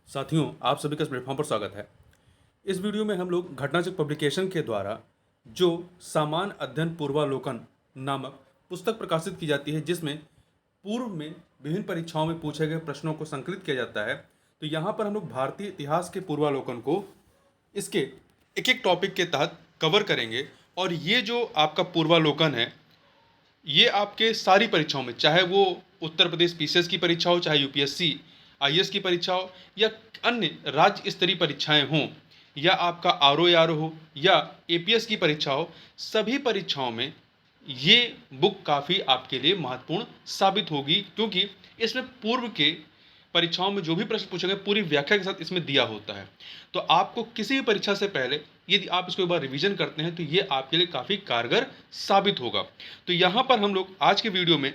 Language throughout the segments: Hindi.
साथियों, आप सभी का इस प्लेटफॉर्म पर स्वागत है। इस वीडियो में हम लोग घटनाचक पब्लिकेशन के द्वारा जो सामान्य अध्ययन पूर्वालोकन नामक पुस्तक प्रकाशित की जाती है, जिसमें पूर्व में विभिन्न परीक्षाओं में पूछे गए प्रश्नों को संकलित किया जाता है। तो यहाँ पर हम लोग भारतीय इतिहास के पूर्वालोकन को इसके एक एक टॉपिक के तहत कवर करेंगे। और ये जो आपका पूर्वालोकन है, ये आपके सारी परीक्षाओं में, चाहे वो उत्तर प्रदेश पीसीएस की परीक्षा हो, चाहे यूपीएससी आईएएस की परीक्षा हो, या अन्य राज्य स्तरीय परीक्षाएं हों, या आपका आरओ हो, या एपीएस की परीक्षा हो, सभी परीक्षाओं में ये बुक काफ़ी आपके लिए महत्वपूर्ण साबित होगी, क्योंकि इसमें पूर्व के परीक्षाओं में जो भी प्रश्न पूछे गए पूरी व्याख्या के साथ इसमें दिया होता है। तो आपको किसी भी परीक्षा से पहले यदि आप इसको एक बार रिवीजन करते हैं तो ये आपके लिए काफ़ी कारगर साबित होगा। तो यहाँ पर हम लोग आज के वीडियो में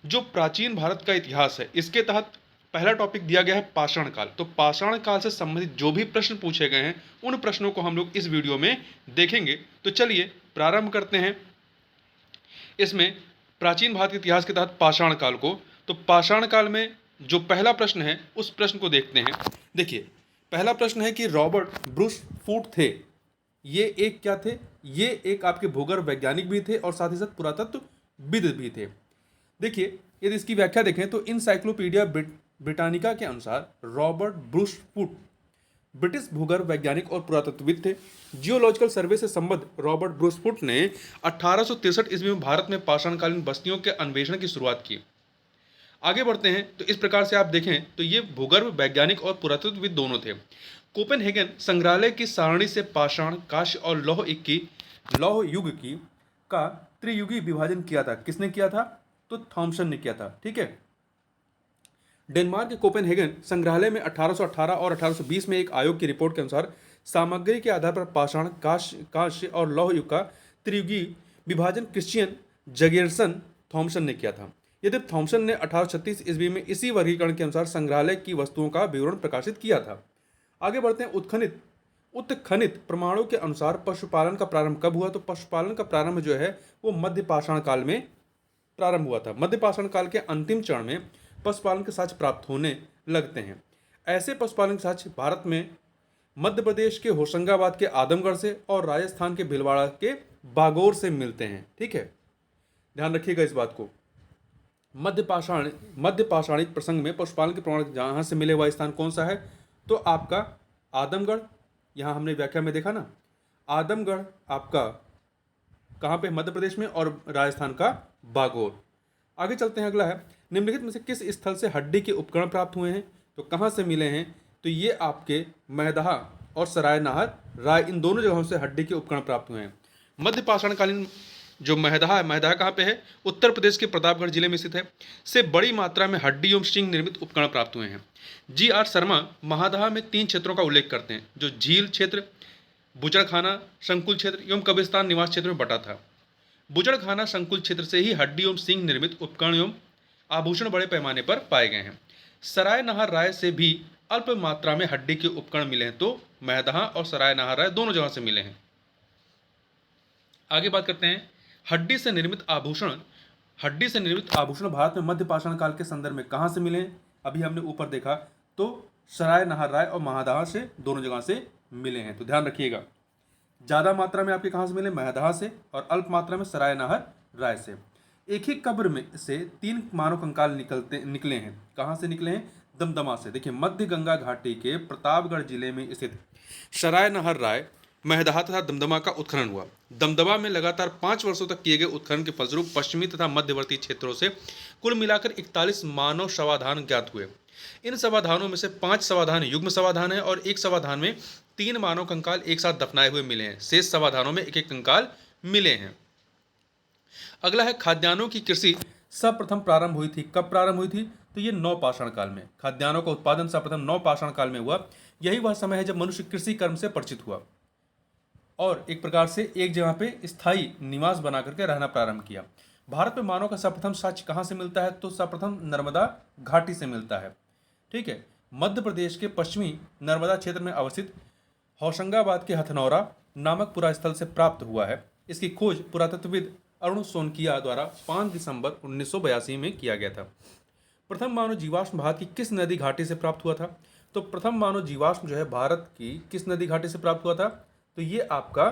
जो प्राचीन भारत का इतिहास है, इसके तहत पहला टॉपिक दिया गया है पाषाण काल। तो पाषाण काल से संबंधित जो भी प्रश्न पूछे गए हैं उन प्रश्नों को हम लोग इस वीडियो में देखेंगे। तो चलिए प्रारंभ करते हैं इसमें प्राचीन भारत के इतिहास के तहत पाषाण काल को। तो पाषाण काल में जो पहला प्रश्न है उस प्रश्न को देखते हैं। देखिए, पहला प्रश्न है कि रॉबर्ट ब्रूस फूट थे, ये एक क्या थे? ये एक आपके भूगर्भ वैज्ञानिक भी थे और साथ ही साथ पुरातत्वविद भी थे। देखिए, यदि इसकी व्याख्या देखें तो इनसाइक्लोपीडिया ब्रिटानिका के अनुसार रॉबर्ट ब्रूस फूट ब्रिटिश भूगर्भ वैज्ञानिक और पुरातत्वविद थे। जियोलॉजिकल सर्वे से संबद्ध रॉबर्ट ब्रूस फूट ने 1863 ईस्वी में भारत में पाषाणकालीन बस्तियों के अन्वेषण की शुरुआत की। आगे बढ़ते हैं तो इस प्रकार से आप देखें तो ये भूगर्भ वैज्ञानिक और पुरातत्वविद दोनों थे। कोपेनहेगन संग्रहालय की सारणी से पाषाण, कांस्य और लौह युग की का त्रियुगी विभाजन किया था। किसने किया था? तो थॉमसन ने किया था। ठीक है। डेनमार्क के कोपेनहेगन संग्रहालय में 1818 और 1820 में एक आयोग की रिपोर्ट के अनुसार सामग्री के आधार पर पाषाण, कांस्य और लौह युग का त्रियुगी विभाजन क्रिश्चियन जगेरसन थॉमसन ने किया था। यदि थॉमसन ने 1836 ईस्वी में इसी वर्गीकरण के अनुसार संग्रहालय की वस्तुओं का विवरण प्रकाशित किया था। आगे बढ़ते हैं। उत्खनित प्रमाणों के अनुसार पशुपालन का प्रारंभ कब हुआ? तो पशुपालन का प्रारंभ जो है वो मध्य पाषाण काल में प्रारंभ हुआ था। मध्य पाषाण काल के अंतिम चरण में पशुपालन के साक्ष्य प्राप्त होने लगते हैं। ऐसे पशुपालन के साक्ष्य भारत में मध्य प्रदेश के होशंगाबाद के आदमगढ़ से और राजस्थान के भीलवाड़ा के बागौर से मिलते हैं। ठीक है, ध्यान रखिएगा इस बात को। मध्य पाषाणिक प्रसंग में पशुपालन के प्रमाण जहाँ से मिले हुआ स्थान कौन सा है? तो आपका आदमगढ़। यहाँ हमने व्याख्या में देखा ना, आदमगढ़ आपका कहाँ पे? मध्य प्रदेश में। और राजस्थान का बागौर। आगे चलते हैं। अगला है, निम्नलिखित में से किस स्थल से हड्डी के उपकरण प्राप्त हुए हैं? तो कहाँ से मिले हैं? तो ये आपके महदहा और सराय नाहर राय, इन दोनों जगहों से हड्डी के उपकरण प्राप्त हुए हैं। मध्य पाषाणकालीन जो महदहा है, महदहा कहाँ पे है? उत्तर प्रदेश के प्रतापगढ़ जिले में स्थित है। से बड़ी मात्रा में हड्डी एवं सिंग निर्मित उपकरण प्राप्त हुए हैं। जी.आर. शर्मा महदहा में 3 क्षेत्रों का उल्लेख करते हैं, जो झील क्षेत्र, बुचड़खाना संकुल क्षेत्र एवं कब्रिस्तान निवास क्षेत्र में बटा था। बुचड़खाना संकुल क्षेत्र से ही हड्डी एवं सिंग निर्मित उपकरण एवं आभूषण बड़े पैमाने पर पाए गए हैं। सराय नाहर राय से भी अल्प मात्रा में हड्डी के उपकरण मिले हैं। तो महदहा और सराय नाहर राय दोनों जगह से मिले हैं। आगे बात करते हैं, हड्डी से निर्मित आभूषण भारत में मध्य पाषाण काल के संदर्भ में कहाँ से मिले हैं? अभी हमने ऊपर देखा तो सराय नाहर राय और महदहा से दोनों जगह से मिले हैं। तो ध्यान रखिएगा, ज़्यादा मात्रा में आपके कहाँ से मिले? महदहा से, और अल्प मात्रा में सराय नाहर राय से। एक ही कब्र में से 3 मानव कंकाल निकले हैं। कहाँ से निकले हैं? दमदमा से। देखिए, मध्य गंगा घाटी के प्रतापगढ़ जिले में स्थित सराय नाहर राय, महदहा तथा दमदमा का उत्खनन हुआ। दमदमा में लगातार 5 वर्षों तक किए गए उत्खनन के फलस्वरूप पश्चिमी तथा मध्यवर्ती क्षेत्रों से कुल मिलाकर 41 मानव शवाधान ज्ञात हुए। इन शवाधानों में से 5 शवाधान युग्म शवाधान है और एक शवाधान में 3 मानव कंकाल एक साथ दफनाए हुए मिले हैं। शेष शवाधानों में एक एक कंकाल मिले हैं। अगला है, खाद्यान्नों की कृषि सर्वप्रथम प्रारंभ हुई थी। कब प्रारंभ हुई थी? तो ये नवपाषाण काल में। खाद्यान्नों का उत्पादन सर्वप्रथम नवपाषाण काल में हुआ। यही वह समय है जब मनुष्य कृषि कर्म से परिचित हुआ और एक प्रकार से एक जगह पे स्थायी निवास बना करके रहना प्रारंभ किया। भारत में मानव का सर्वप्रथम साक्ष्य कहाँ से मिलता है? तो सर्वप्रथम नर्मदा घाटी से मिलता है। ठीक है, मध्य प्रदेश के पश्चिमी नर्मदा क्षेत्र में अवस्थित होशंगाबाद के हथनौरा नामक पुरा स्थल से प्राप्त हुआ है। इसकी खोज पुरातत्वविद अरुण सोनकिया द्वारा 5 दिसंबर 1982 में किया गया था। प्रथम मानव जीवाश्म भारत की किस नदी घाटी से प्राप्त हुआ था? तो प्रथम मानव जीवाश्म जो है भारत की किस नदी घाटी से प्राप्त हुआ था? तो ये आपका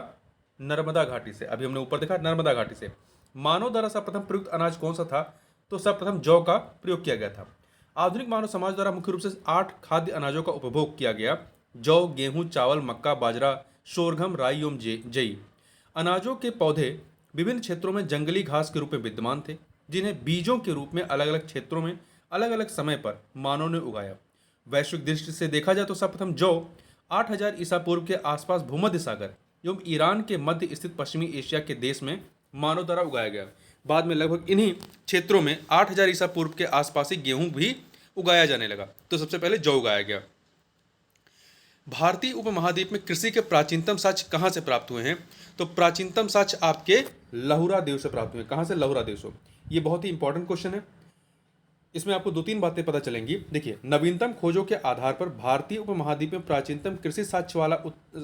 नर्मदा घाटी से। अभी हमने ऊपर देखा नर्मदा घाटी से। मानव द्वारा सर्वप्रथम प्रयुक्त अनाज कौन सा था? तो सर्वप्रथम जौ का प्रयोग किया गया था। आधुनिक मानव समाज द्वारा मुख्य रूप से 8 खाद्य अनाजों का उपभोग किया गया: जौ, गेहूं, चावल, मक्का, बाजरा, सोरघम, राई एवं जई। अनाजों के पौधे विभिन्न क्षेत्रों में जंगली घास के रूप में विद्यमान थे, जिन्हें बीजों के रूप में अलग अलग क्षेत्रों में अलग अलग समय पर मानव ने उगाया। वैश्विक दृष्टि से देखा जाए तो सर्वप्रथम जौ 8000 ईसा पूर्व के आसपास भूमध्य सागर एवं ईरान के मध्य स्थित पश्चिमी एशिया के देश में मानव द्वारा उगाया गया। बाद में लगभग इन्हीं क्षेत्रों में 8000 ईसा पूर्व के आसपास ही गेहूं भी उगाया जाने लगा। तो सबसे पहले जौ उगाया गया। भारतीय उपमहाद्वीप में कृषि के प्राचीनतम साक्ष्य कहाँ से प्राप्त हुए हैं? तो प्राचीनतम साक्ष्य आपके लहुरा देव से प्राप्त हुए। कहाँ से? लहुरा देव से। ये बहुत ही इंपॉर्टेंट क्वेश्चन है। इसमें आपको 2-3 बातें पता चलेंगी। देखिए, नवीनतम खोजों के आधार पर भारतीय उपमहाद्वीप में प्राचीनतम कृषि साक्ष्य वाला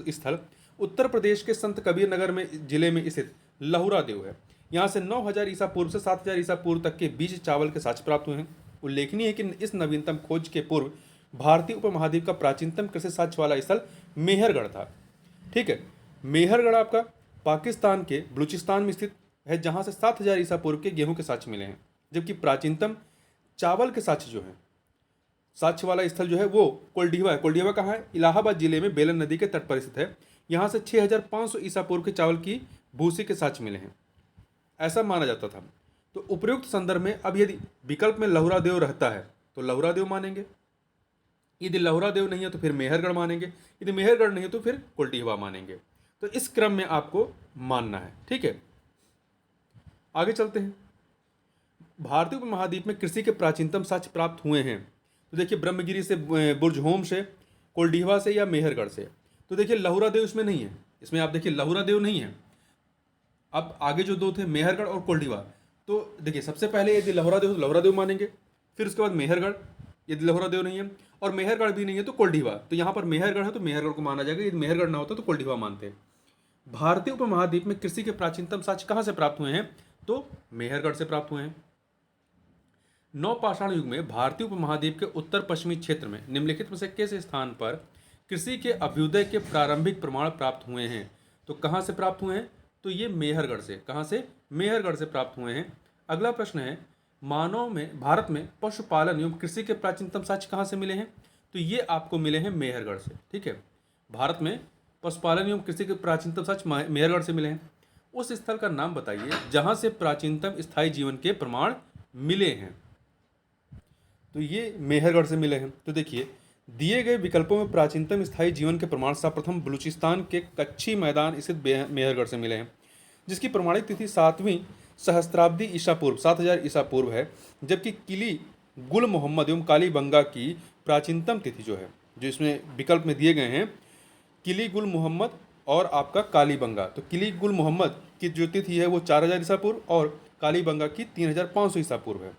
स्थल उत्तर प्रदेश के संत कबीर नगर में जिले में स्थित लहुरा देव है। यहाँ से 9000 ईसा पूर्व से 7000 ईसा पूर्व तक के बीज चावल के साक्ष्य प्राप्त हुए हैं। उल्लेखनीय है कि इस नवीनतम खोज के पूर्व भारतीय उपमहाद्वीप का प्राचीनतम कृषि साक्ष्य वाला स्थल मेहरगढ़ था। ठीक है, मेहरगढ़ आपका पाकिस्तान के बलूचिस्तान में स्थित है, जहाँ से 7000 ईसा पूर्व के गेहूं के साक्ष्य मिले हैं। जबकि प्राचीनतम चावल के साक्ष्य जो है, साक्ष्य वाला स्थल जो है वो कोल्डिवा है। कोल्डिवा कहाँ है? इलाहाबाद जिले में बेलन नदी के तट पर स्थित है। यहाँ से 6500 ईसा पूर्व के चावल की भूसी के साक्ष्य मिले हैं, ऐसा माना जाता था। तो उपयुक्त संदर्भ में अब यदि विकल्प में लहुरा देव रहता है तो लहुरा देव मानेंगे, यदि लहुरा देव नहीं है तो फिर मेहरगढ़ मानेंगे, यदि मेहरगढ़ नहीं है तो फिर कोल्टिहवा मानेंगे। तो इस क्रम में आपको मानना है। ठीक है, आगे चलते हैं। भारतीय उपमहाद्वीप में कृषि के प्राचीनतम साक्ष्य प्राप्त हुए हैं। तो देखिए, ब्रह्मगिरी से, बुर्जहोम से, कोल्डिहवा से या मेहरगढ़ से। तो देखिए, लहुरा देव इसमें नहीं है। इसमें आप देखिए लहुरा देव नहीं है। अब आगे जो दो थे मेहरगढ़ और कोल्डिहवा, तो देखिए सबसे पहले यदि लहुरा देव तो लहुरा देव मानेंगे, फिर उसके बाद मेहरगढ़, यदि लहुरा देव नहीं है और मेहरगढ़ भी नहीं है तो कोल्डिहवा। तो यहाँ पर मेहरगढ़ है तो मेहरगढ़ को माना जाएगा, यदि मेहरगढ़ ना होता तो कोल्डिहवा मानते हैं। भारतीय उपमहाद्वीप में कृषि के प्राचीनतम साक्ष्य कहाँ से प्राप्त हुए हैं? तो मेहरगढ़ से प्राप्त हुए हैं। नवपाषाण युग में भारतीय उपमहाद्वीप के उत्तर पश्चिमी क्षेत्र में निम्नलिखित में से किस स्थान पर कृषि के अभ्युदय के प्रारंभिक प्रमाण प्राप्त हुए हैं? तो कहाँ से प्राप्त हुए हैं? तो ये मेहरगढ़ से। कहाँ से? मेहरगढ़ से प्राप्त हुए हैं। अगला प्रश्न है, मानव में भारत में पशुपालन एवं कृषि के प्राचीनतम साक्ष्य कहाँ से मिले हैं? तो ये आपको मिले हैं मेहरगढ़ से। ठीक है, भारत में पशुपालन एवं कृषि के प्राचीनतम साक्ष्य मेहरगढ़ से मिले हैं। उस स्थल का नाम बताइए जहाँ से प्राचीनतम स्थायी जीवन के प्रमाण मिले हैं। तो ये मेहरगढ़ से मिले हैं। तो देखिए, दिए गए विकल्पों में प्राचीनतम स्थायी जीवन के प्रमाण सर्वप्रथम बलूचिस्तान के कच्ची मैदान स्थित मेहरगढ़ से मिले हैं, जिसकी प्रमाणिक तिथि 7वीं सहस्त्राब्दी ईसा पूर्व 7000 ईसा पूर्व है। जबकि किली गुल मोहम्मद एवं कालीबंगा की प्राचीनतम तिथि जो है, जो इसमें विकल्प में दिए गए हैं, किली गुल मोहम्मद और आपका कालीबंगा। तो किली गुल मोहम्मद की जो तिथि है वो 4000 ईसा पूर्व और कालीबंगा की 3500 ईसा पूर्व है।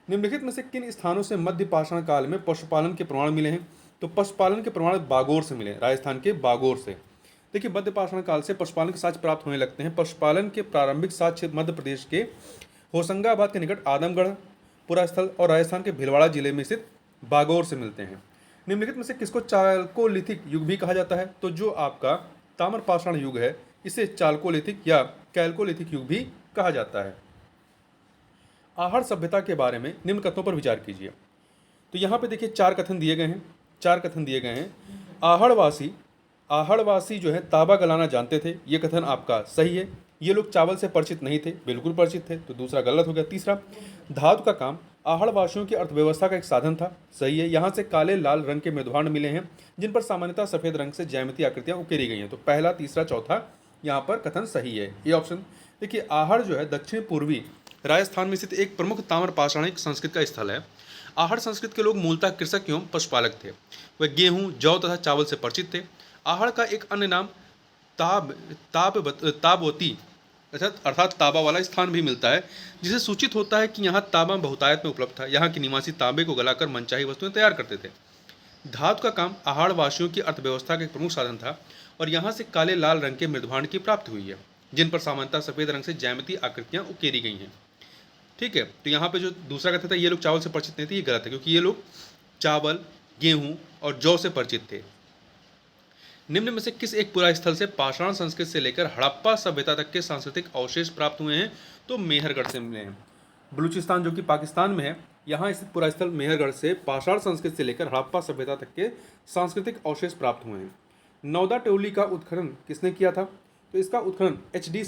निम्नलिखित में से किन स्थानों से मध्य पाषाण काल में पशुपालन के प्रमाण मिले हैं? तो पशुपालन के प्रमाण बागोर से मिले, राजस्थान के बागोर से। देखिए, मध्य पाषाण काल से पशुपालन के साक्ष्य प्राप्त होने लगते हैं। पशुपालन के प्रारंभिक साक्ष्य मध्य प्रदेश के होशंगाबाद के निकट आदमगढ़ पुरा स्थल और राजस्थान के भीलवाड़ा जिले में स्थित बागोर से मिलते हैं। निम्नलिखित में से किसको चालकोलिथिक युग भी कहा जाता है? तो जो आपका ताम्रपाषाण युग है इसे चालकोलिथिक या कैलकोलिथिक युग भी कहा जाता है। आहड़ सभ्यता के बारे में निम्न कथनों पर विचार कीजिए। तो यहाँ पे देखिए 4 कथन दिए गए हैं। 4 कथन दिए गए हैं। आहड़वासी जो है तांबा गलाना जानते थे, ये कथन आपका सही है। ये लोग चावल से परिचित नहीं थे, बिल्कुल परिचित थे, तो दूसरा गलत हो गया। तीसरा, धातु का काम आहड़वासियों की अर्थव्यवस्था का एक साधन था, सही है। यहाँ से काले लाल रंग के मृदुभांड मिले हैं जिन पर सामान्यतः सफेद रंग से ज्यामितीय आकृतियां उकेरी गई हैं। तो पहला, तीसरा, चौथा यहाँ पर कथन सही है, ये ऑप्शन। देखिए, आहड़ जो है दक्षिण पूर्वी राजस्थान में स्थित एक प्रमुख ताम्रपाषाणिक संस्कृति का स्थल है। आहड़ संस्कृति के लोग मूलतः कृषक एवं पशुपालक थे। वे गेहूं, जौ तथा चावल से परिचित थे। आहड़ का एक अन्य नाम ताबवती अर्थात तांबा वाला स्थान भी मिलता है, जिसे सूचित होता है कि यहाँ तांबा बहुतायत में उपलब्ध था। यहाँ के निवासी तांबे को गलाकर मनचाही वस्तुएं तैयार करते थे। धातु का काम आहड़ वासियों की अर्थव्यवस्था का एक प्रमुख साधन था और यहाँ से काले लाल रंग के मृदुभांड की प्राप्ति हुई है, जिन पर सामान्यतः सफेद रंग से ज्यामितीय आकृतियां उकेरी गई हैं। ठीक है, तो यहाँ पे जो दूसरा कथन था ये लोग चावल से परिचित नहीं थे, ये गलत है, क्योंकि ये लोग चावल, गेहूं और जौ से परिचित थे। निम्न में से किस एक पुरास्थल से पाषाण संस्कृति से लेकर हड़प्पा सभ्यता तक के सांस्कृतिक अवशेष प्राप्त हुए हैं? तो मेहरगढ़ से मिले हैं। बलूचिस्तान जो कि पाकिस्तान में है, यहाँ स्थित पुरास्थल मेहरगढ़ से पाषाण संस्कृति से लेकर हड़प्पा सभ्यता तक के सांस्कृतिक अवशेष प्राप्त हुए हैं। नौदा टोली का उत्खनन किसने किया था? तो इसका उत्खनन एच डी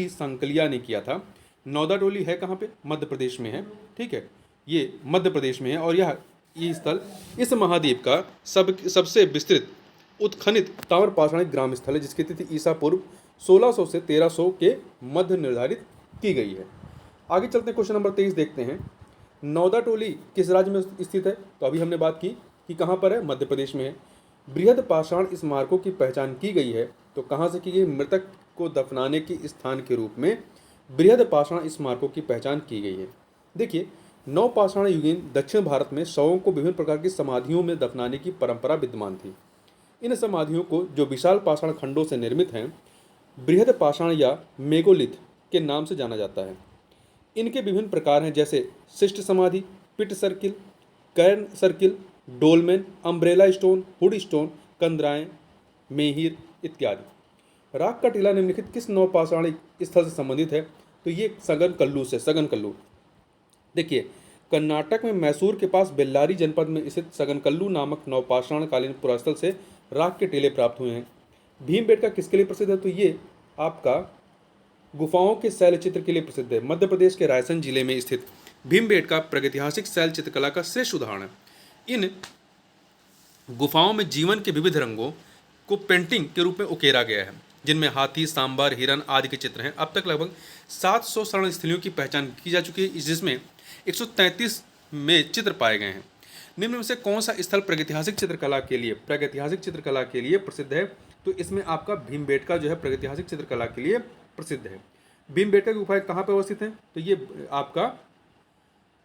संकलिया ने किया था। नौदा टोली है कहाँ पे? मध्य प्रदेश में है। ठीक है, ये मध्य प्रदेश में है और ये स्थल इस महाद्वीप का सबसे विस्तृत उत्खनित ताम्र पाषाणिक ग्राम स्थल है, जिसकी तिथि ईसा पूर्व 1600 से 1300 के मध्य निर्धारित की गई है। आगे चलते हैं, क्वेश्चन नंबर 23 देखते हैं। नौदा टोली किस राज्य में स्थित है? तो अभी हमने बात की कि कहाँ पर है, मध्य प्रदेश में है। बृहद पाषाण स्मारकों की पहचान की गई है, तो कहाँ से की गई? मृतक को दफनाने के स्थान के रूप में बृहद पाषाण स्मारकों की पहचान की गई है। देखिए, नौ पाषाण युगीन दक्षिण भारत में शवों को विभिन्न प्रकार की समाधियों में दफनाने की परंपरा विद्यमान थी। इन समाधियों को, जो विशाल पाषाण खंडों से निर्मित हैं, बृहद पाषाण या मेगोलिथ के नाम से जाना जाता है। इनके विभिन्न प्रकार हैं, जैसे शिष्ट समाधि, pit circle, cairn circle, dolmen, umbrella stone, hood stone, कंदराएं, मेहिर इत्यादि। राग का टीला निम्नलिखित किस नौ पाषाणिक स्थल से संबंधित है? तो ये सगन कल्लू। देखिए, कर्नाटक में मैसूर के पास बेल्लारी जनपद में स्थित सगनकल्लू नामक नवपाषाण कालीन पुरास्थल से राग के टीले प्राप्त हुए हैं। भीमबेटका किसके लिए प्रसिद्ध है? तो ये आपका गुफाओं के शैल चित्र के लिए प्रसिद्ध है। मध्य प्रदेश के रायसेन जिले में स्थित भीमबेटका प्रागैतिहासिक शैल चित्रकला का श्रेष्ठ उदाहरण है। इन गुफाओं में जीवन के विविध रंगों को पेंटिंग के रूप में उकेरा गया है, जिनमें हाथी, सांबर, हिरन आदि के चित्र हैं। अब तक लगभग 700 शरण स्थलियों की पहचान की जा चुकी है, जिसमें 133 में चित्र पाए गए हैं। निम्न में से कौन सा स्थल प्रागैतिहासिक चित्रकला के लिए प्रसिद्ध है? तो इसमें आपका भीमबेटका जो है प्रागैतिहासिक चित्रकला के लिए प्रसिद्ध है। भीमबेटका की गुफाएं कहाँ पर अवस्थित हैं? तो ये आपका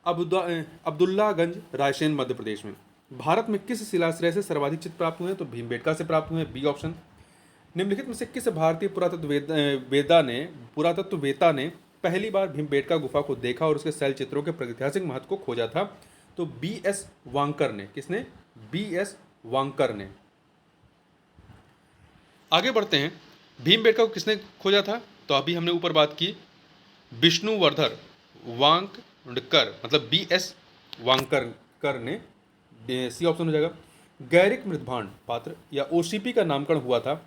अब्दुल्लागंज, रायसेन, मध्य प्रदेश में। भारत में किस शिलाश्रय से सर्वाधिक चित्र प्राप्त हुए हैं? तो भीमबेटका से प्राप्त हुए हैं, बी ऑप्शन। निम्नलिखित में से किस भारतीय पुरातत्ववेत्ता ने पहली बार भीमबेटका गुफा को देखा और उसके शैल चित्रों के प्रागैतिहासिक महत्व को खोजा था? तो बी.एस. वांकर ने। किसने? बी.एस. वांकर ने। आगे बढ़ते हैं, भीमबेटका को किसने खोजा था? तो अभी हमने ऊपर बात की, विष्णुवर्धन वांकडकर, मतलब बी.एस. वांकरकर ने। सी ऑप्शन हो जाएगा। गैरिक मृदभांड पात्र या ओसीपी का नामकरण हुआ था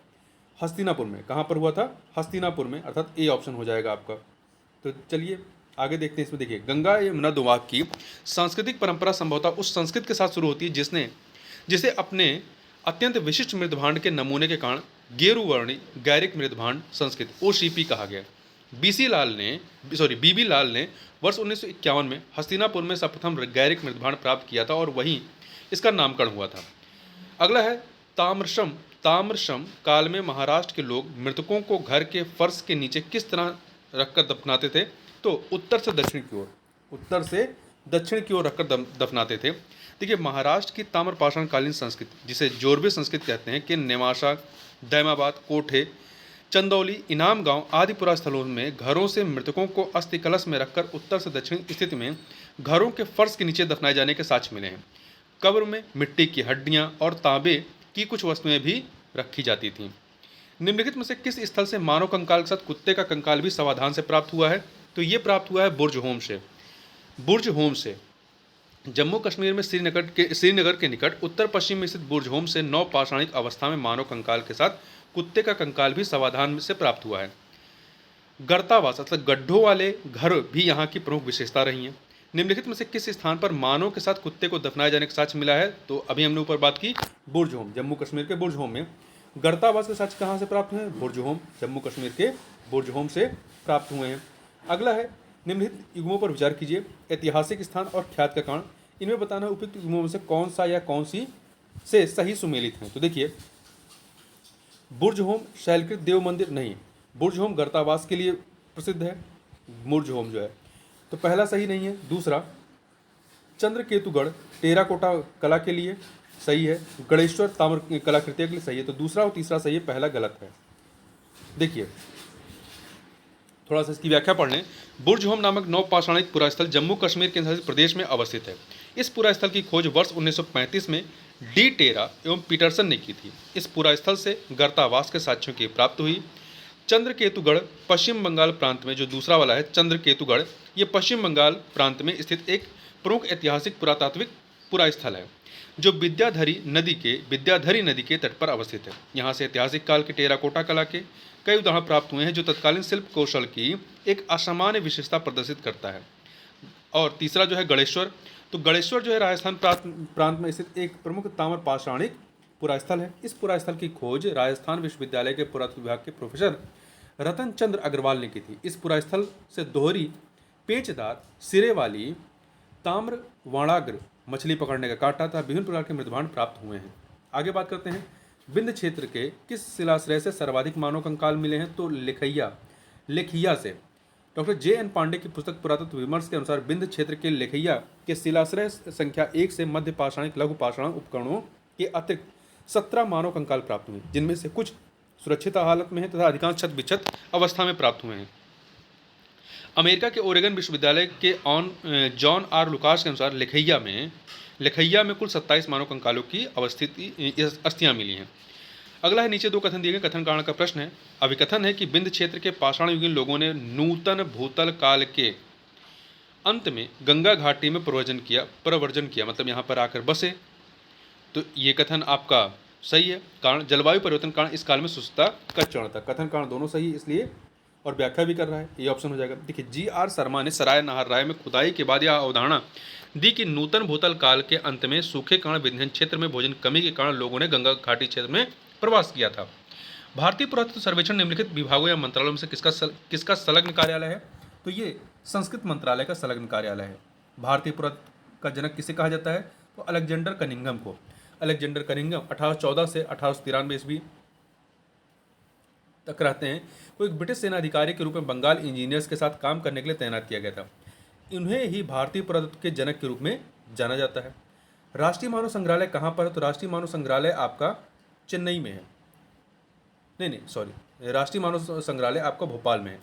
हस्तिनापुर में। कहाँ पर हुआ था? हस्तिनापुर में, अर्थात ए ऑप्शन हो जाएगा आपका। तो चलिए आगे देखते हैं। इसमें देखिए, गंगा यमुना दोवाब की सांस्कृतिक परंपरा संभवतः उस संस्कृत के साथ शुरू होती है जिसे अपने अत्यंत विशिष्ट मृदभांड के नमूने के कारण गेरुवर्णी गैरिक मृदभांड संस्कृत ओसीपी कहा गया। बीबी लाल ने वर्ष 1951 में हस्तिनापुर में सर्वप्रथम गैरिक मृदभांड प्राप्त किया था और वहीं इसका नामकरण हुआ था। अगला है ताम्रशम काल में महाराष्ट्र के लोग मृतकों को घर के फर्श के नीचे किस तरह रखकर दफनाते थे? तो उत्तर से दक्षिण की ओर रखकर दफनाते थे। देखिए, महाराष्ट्र की ताम्रपाषाण कालीन संस्कृति, जिसे जोरबे संस्कृति कहते हैं, के नेमासा, दैमाबाद, कोठे, चंदौली, इनाम गांव आदि पुरास्थलों में घरों से मृतकों को अस्थि कलश में रखकर उत्तर से दक्षिण स्थिति में घरों के फर्श के नीचे दफनाए जाने के साक्ष्य मिले हैं। कब्र में मिट्टी की हड्डियां और तांबे की कुछ वस्तुएं भी रखी जाती थीं। निम्नलिखित में से किस स्थल से मानव कंकाल के साथ कुत्ते का कंकाल भी सावधान से प्राप्त हुआ है? तो ये प्राप्त हुआ है बुर्ज होम से। जम्मू कश्मीर में श्रीनगर के निकट उत्तर पश्चिम में स्थित बुर्ज होम से नौ पाषाणिक अवस्था में मानव कंकाल के साथ कुत्ते का कंकाल भी सावधान से प्राप्त हुआ है। गर्तावास अर्थात गड्ढों वाले घर भी यहाँ की प्रमुख विशेषता रही हैं। निम्नलिखित में से किस स्थान पर मानव के साथ कुत्ते को दफनाए जाने का साक्ष्य मिला है? तो अभी हमने ऊपर बात की बुर्ज होम, जम्मू कश्मीर के बुर्ज होम में। गर्तावास के साक्ष्य कहाँ से प्राप्त हुए हैं? बुर्ज होम, जम्मू कश्मीर के बुर्ज होम से प्राप्त हुए हैं। अगला है, निम्नलिखित युग्मों पर विचार कीजिए। ऐतिहासिक स्थान और ख्यात का कारण, इनमें बताना उपयुक्त युग्मों में से कौन सा या कौन सी से सही सुमेलित है? तो देखिए, बुर्ज होम शैलकृत देव मंदिर नहीं, बुर्ज होम गर्तावास के लिए प्रसिद्ध है बुर्ज होम जो है, तो पहला सही नहीं है। दूसरा, चंद्रकेतुगढ़ टेराकोटा कला के लिए सही है, गणेश्वर ताम्र कलाकृतियों के लिए सही है, तो दूसरा और तीसरा सही है, पहला गलत है। देखिए, थोड़ा सा इसकी व्याख्या पढ़ लें। बुर्ज होम नामक नौ पाषाणिक पुरास्थल जम्मू कश्मीर के प्रदेश में अवस्थित है। इस पुरास्थल की खोज वर्ष 1935 में डी टेरा एवं पीटरसन ने की थी। इस पुरास्थल से गर्तावास के साक्ष्यों की प्राप्ति हुई। चंद्रकेतुगढ़ पश्चिम बंगाल प्रांत में, जो दूसरा वाला है चंद्रकेतुगढ़, ये पश्चिम बंगाल प्रांत में स्थित एक प्रमुख ऐतिहासिक पुरातात्विक पुरास्थल है जो विद्याधरी नदी के तट पर अवस्थित है। यहाँ से ऐतिहासिक काल के टेराकोटा कला के कई उदाहरण प्राप्त हुए हैं जो तत्कालीन शिल्प कौशल की एक असामान्य विशेषता प्रदर्शित करता है। और तीसरा जो है गणेश्वर, तो गणेश्वर जो है राजस्थान प्रांत में स्थित एक प्रमुख ताम्र पाषाणिक पुरास्थल है। इस पुरास्थल की खोज राजस्थान विश्वविद्यालय के पुरातत्व विभाग के प्रोफेसर रतन चंद्र अग्रवाल ने की थी। इस पुरास्थल से दोहरी पेचदार सिरे वाली ताम्र वाणाग्र मछली पकड़ने का कांटा तथा विभिन्न प्रकार के मृदभांड प्राप्त हुए हैं। आगे बात करते हैं विंध्य क्षेत्र के किस शिलाश्रय से सर्वाधिक मानव कंकाल मिले हैं, तो लेखैया से। Doctor JN. पांडे की पुस्तक पुरातत्व विमर्श के अनुसार विंध्य क्षेत्र के लेखैया के शिलाश्रय संख्या 1 से मध्य पाषाणिक लघु पाषाण उपकरणों के अतिरिक्त 17 मानव कंकाल प्राप्त हुए, जिनमें से कुछ सुरक्षित हालत में हैं तथा अधिकांश क्षत विक्षत अवस्था में प्राप्त हुए हैं। अमेरिका के ओरेगन विश्वविद्यालय के जॉन आर लुकास के अनुसार लेखैया में कुल 27 मानव कंकालों की अस्थियां मिली हैं। अगला है, नीचे दो कथन दिए गए, कथन कारण का प्रश्न है। अभिकथन है कि विंध्य क्षेत्र के पाषाण युगीन लोगों ने नूतन भूतल काल के अंत में गंगा घाटी में प्रव्रजन किया, मतलब यहाँ पर आकर बसे। तो ये कथन आपका सही है। कारण जलवायु परिवर्तन कारण इस काल में शुष्कता का चरण था। कथन कारण दोनों सही इसलिए, और व्याख्या भी कर रहा है, ये ऑप्शन हो जाएगा। देखिए, जी.आर. शर्मा ने सराय नहर राय में खुदाई के बाद यह अवधारणा दी कि नूतन भूतल काल के अंत में सूखे कारण विंध्य क्षेत्र में भोजन कमी के कारण लोगों ने गंगा घाटी क्षेत्र में प्रवास किया था। भारतीय पुरातत्व सर्वेक्षण निम्नलिखित विभागों या मंत्रालयों में से किसका संलग्न कार्यालय है, तो ये संस्कृत मंत्रालय का संलग्न कार्यालय है। भारतीय पुरातत्व का जनक किसे कहा जाता है, तो अलेक्जेंडर कनिंघम को। अलेक्जेंडर कनिंघम 1814 से 1893 ईस्वी तक रहते हैं। वो एक ब्रिटिश सेना अधिकारी के रूप में बंगाल इंजीनियर्स के साथ काम करने के लिए तैनात किया गया था। इन्हें ही भारतीय पुरातत्व के जनक के रूप में जाना जाता है। राष्ट्रीय मानव संग्रहालय कहाँ पर है, तो राष्ट्रीय मानव संग्रहालय आपका चेन्नई में है। राष्ट्रीय मानव संग्रहालय आपका भोपाल में है,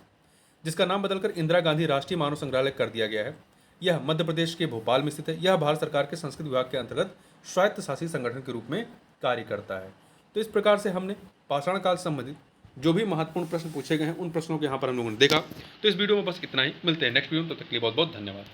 जिसका नाम बदलकर इंदिरा गांधी राष्ट्रीय मानव संग्रहालय कर दिया गया है। यह मध्य प्रदेश के भोपाल में स्थित है। यह भारत सरकार के संस्कृत विभाग के अंतर्गत स्वायत्त शासी संगठन के रूप में कार्य करता है। तो इस प्रकार से हमने पाषाण काल से संबंधित जो भी महत्वपूर्ण प्रश्न पूछे गए हैं उन प्रश्नों को यहाँ पर हम लोगों ने देखा। तो इस वीडियो में बस इतना ही। मिलते हैं नेक्स्ट वीडियो में, तब तक के लिए बहुत बहुत धन्यवाद।